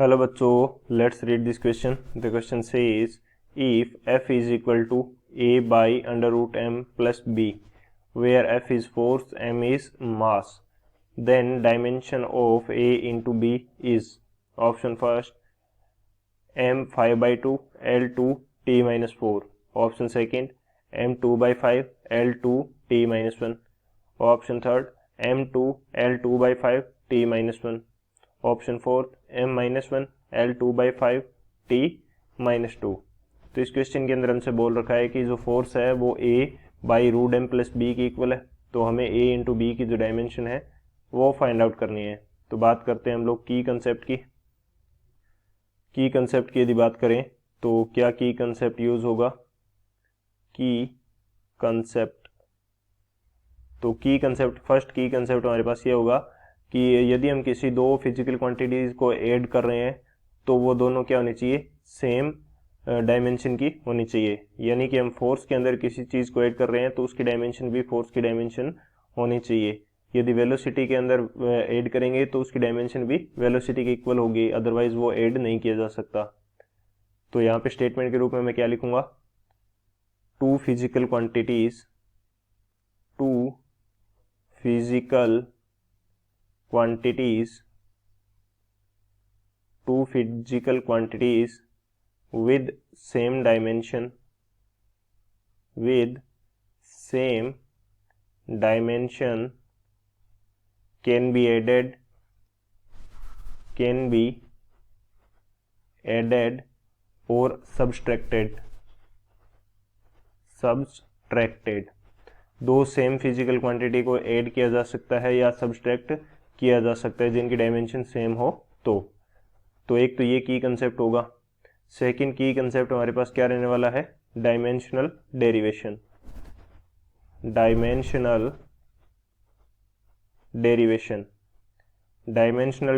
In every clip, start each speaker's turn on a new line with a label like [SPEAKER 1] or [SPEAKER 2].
[SPEAKER 1] Hello बच्चों, let's read this question. The question says if f is equal to a by under root m plus b, where f is force, m is mass, then dimension of a into b is option first m 5 by 2 l2 t minus 4, option second m 2 by 5 l2 t minus 1, option third m2 l2 by 5 t minus 1, option fourth m minus one L two by five T minus two. तो इस question के अंदर हमसे बोल रखा है कि जो फोर्स है वो a by root M plus B की इक्वल है. तो हमें a इंटू बी की जो डायमेंशन है वो फाइंड आउट करनी है. तो बात करते हैं हम लोग की कंसेप्ट की. की कंसेप्ट की यदि बात करें तो क्या की कंसेप्ट यूज होगा? की कंसेप्ट, तो की कंसेप्ट, फर्स्ट की कंसेप्ट हमारे पास ये होगा कि यदि हम किसी दो फिजिकल क्वांटिटीज़ को ऐड कर रहे हैं तो वो दोनों क्या होनी चाहिए? सेम डायमेंशन की होनी चाहिए. यानी कि हम फोर्स के अंदर किसी चीज़ को ऐड कर रहे हैं तो उसकी डायमेंशन भी फोर्स की डायमेंशन होनी चाहिए. यदि वेलोसिटी के अंदर ऐड करेंगे तो उसकी डायमेंशन भी वेलोसिटी के इक्वल होगी, अदरवाइज वो ऐड नहीं किया जा सकता. तो यहाँ पे स्टेटमेंट के रूप में मैं क्या लिखूंगा? Two physical quantities with same dimension can be added or subtracted. दो सेम फिजिकल क्वांटिटी को ऐड किया जा सकता है या सब्सट्रैक्ट किया जा सकता है जिनकी डायमेंशन सेम हो. तो एक तो ये की कंसेप्ट होगा. सेकंड की कंसेप्ट हमारे पास क्या रहने वाला है? Dimensional derivation. डायमेंशनल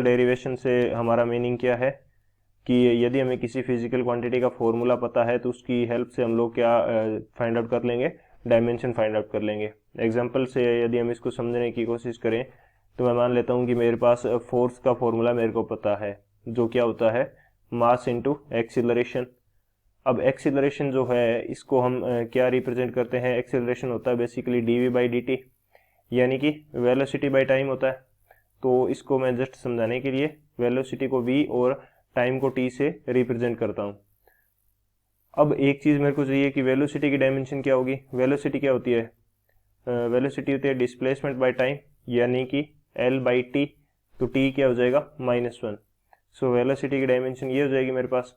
[SPEAKER 1] डेरिवेशन से हमारा मीनिंग क्या है कि यदि हमें किसी फिजिकल क्वांटिटी का फॉर्मूला पता है तो उसकी हेल्प से हम लोग क्या फाइंड आउट कर लेंगे? डायमेंशन फाइंड आउट कर लेंगे. एग्जांपल से यदि हम इसको समझने की कोशिश करें तो मैं मान लेता हूं कि मेरे पास फोर्स का फॉर्मूला मेरे को पता है, जो क्या होता है? Mass into acceleration. अब एक्सीलरेशन जो है इसको हम क्या रिप्रेजेंट करते हैं? एक्सीलरेशन होता है बेसिकली dv बाई dt, यानी कि वेलोसिटी बाई टाइम होता है. तो इसको मैं जस्ट समझाने के लिए वेलोसिटी को v और टाइम को t से रिप्रेजेंट करता हूँ. अब एक चीज़ मेरे को चाहिए कि वेलोसिटी की डायमेंशन क्या होगी? वेलोसिटी क्या होती है? वेलोसिटी होती है डिस्प्लेसमेंट बाय टाइम, यानी कि l बाई टी. तो t क्या हो जाएगा? -1. सो वेलोसिटी की डायमेंशन ये हो जाएगी मेरे पास.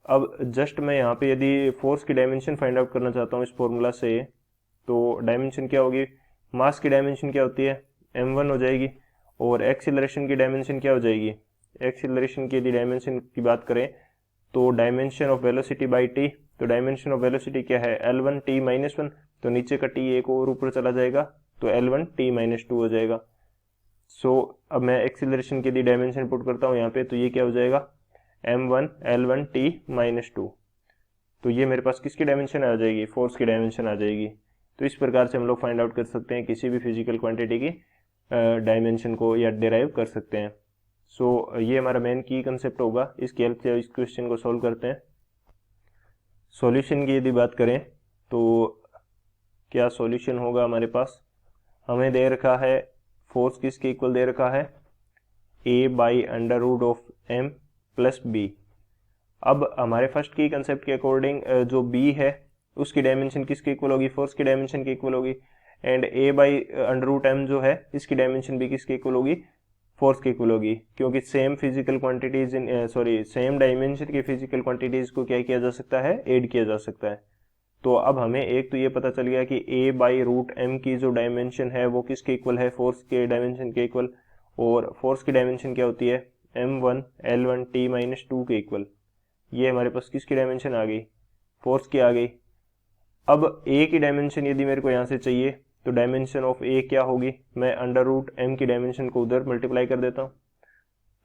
[SPEAKER 1] अब जस्ट मैं यहाँ पे यदि फोर्स की डायमेंशन फाइंड आउट करना चाहता हूँ इस फॉर्मूला से, तो डायमेंशन क्या होगी? मास की डायमेंशन क्या होती है? m1 हो जाएगी. और एक्सीलरेशन की डायमेंशन क्या हो जाएगी? एक्सीलरेशन की यदि डायमेंशन की बात करें तो dimension of velocity by T. तो डायमेंशन ऑफ वेलोसिटी क्या है? L1 t minus one. तो नीचे का t एक और ऊपर चला जाएगा तो L1 t माइनस टू हो जाएगा. सो अब मैं एक्सीलरेशन की यदि डायमेंशन पुट करता हूँ यहाँ पे तो ये क्या हो जाएगा? m1 L1 t minus two. तो ये मेरे पास किसकी डायमेंशन आ जाएगी? फोर्स की डायमेंशन आ जाएगी. तो इस प्रकार से हम लोग फाइंड आउट कर सकते हैं किसी भी फिजिकल क्वांटिटी की डायमेंशन को या डिराइव कर सकते हैं. सो ये हमारा मेन की कंसेप्ट होगा. इसकी हेल्प से इस क्वेश्चन को सॉल्व करते हैं. सॉल्यूशन की यदि बात करें तो क्या सॉल्यूशन होगा हमारे पास? हमें दे रखा है फोर्स किसके इक्वल दे रखा है? a by under root of m plus B. अब हमारे फर्स्ट की कंसेप्ट के अकॉर्डिंग जो b है उसकी डायमेंशन किसके इक्वल होगी? फोर्स की डायमेंशन के इक्वल होगी. And a by under root m जो है इसकी डायमेंशन भी किसके इक्वल होगी? फोर्स की इक्वल होगी, क्योंकि same physical quantities same dimension की फिजिकल क्वांटिटीज को क्या किया जा सकता है? ऐड किया जा सकता है. तो अब हमें एक तो ये पता चल गया कि a बाई रूट एम की जो डायमेंशन है वो किसके इक्वल है? फोर्स के डायमेंशन के इक्वल. और फोर्स की डायमेंशन क्या होती है? m1 L1 t minus two के इक्वल. ये हमारे पास किसकी डायमेंशन आ गई? फोर्स की आ गई. अब a की डायमेंशन यदि मेरे को यहाँ से चाहिए तो डायमेंशन ऑफ a क्या होगी? मैं अंडर रूट m की डायमेंशन को उधर मल्टीप्लाई कर देता हूँ.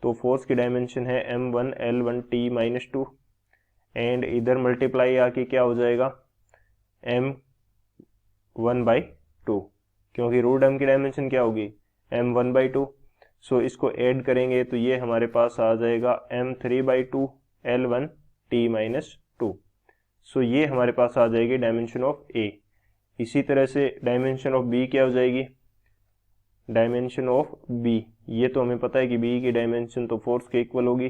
[SPEAKER 1] तो फोर्स की डायमेंशन है m1 L1 t minus two. And इधर मल्टीप्लाई आके क्या हो जाएगा? m1 बाई टू, क्योंकि रूट m की डायमेंशन क्या होगी? m1 by two. सो इसको ऐड करेंगे तो ये हमारे पास आ जाएगा m3/2 L1 t-2। सो ये हमारे पास आ जाएगी डायमेंशन ऑफ ए। इसी तरह से डायमेंशन ऑफ बी क्या हो जाएगी, डायमेंशन ऑफ बी, ये तो हमें पता है कि बी की डायमेंशन तो फोर्स के इक्वल होगी,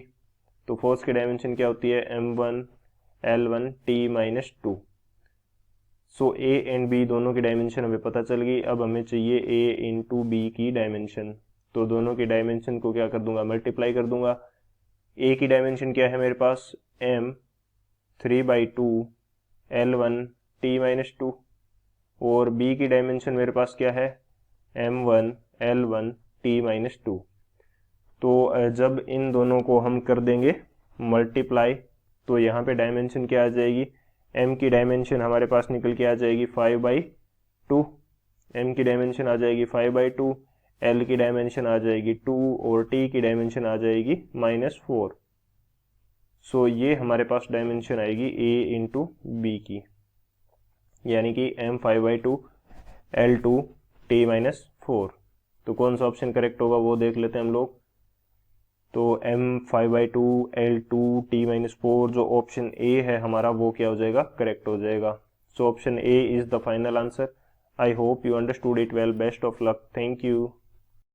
[SPEAKER 1] तो फोर्स की डायमेंशन क्या होती है m1 L1 t-2। So A and B दोनों की डायमेंशन हमें पता चल गई। अब हमें चाहिए ए इंटू बी की डायमेंशन, तो दोनों की डायमेंशन को क्या कर दूंगा, मल्टीप्लाई कर दूंगा। ए की डायमेंशन क्या है मेरे पास, m3/2 L1 t-2, और बी की डायमेंशन मेरे पास क्या है, m1 L1 t-2। तो जब इन दोनों को हम कर देंगे मल्टीप्लाई तो यहाँ पे डायमेंशन क्या आ जाएगी, m की डायमेंशन हमारे पास निकल के आ जाएगी 5/2, m की डायमेंशन आ जाएगी 5/2, l की डायमेंशन आ जाएगी 2 और t की डायमेंशन आ जाएगी -4। सो ये हमारे पास डायमेंशन आएगी a इंटू बी की, यानी कि m 5/2 L2 t-4। तो कौन सा ऑप्शन करेक्ट होगा वो देख लेते हैं हम लोग। तो m 5/2 L2 t-4 जो ऑप्शन ए है हमारा वो क्या हो जाएगा, करेक्ट हो जाएगा। So option A is the final answer. I hope you understood it well. Best of luck. Thank you.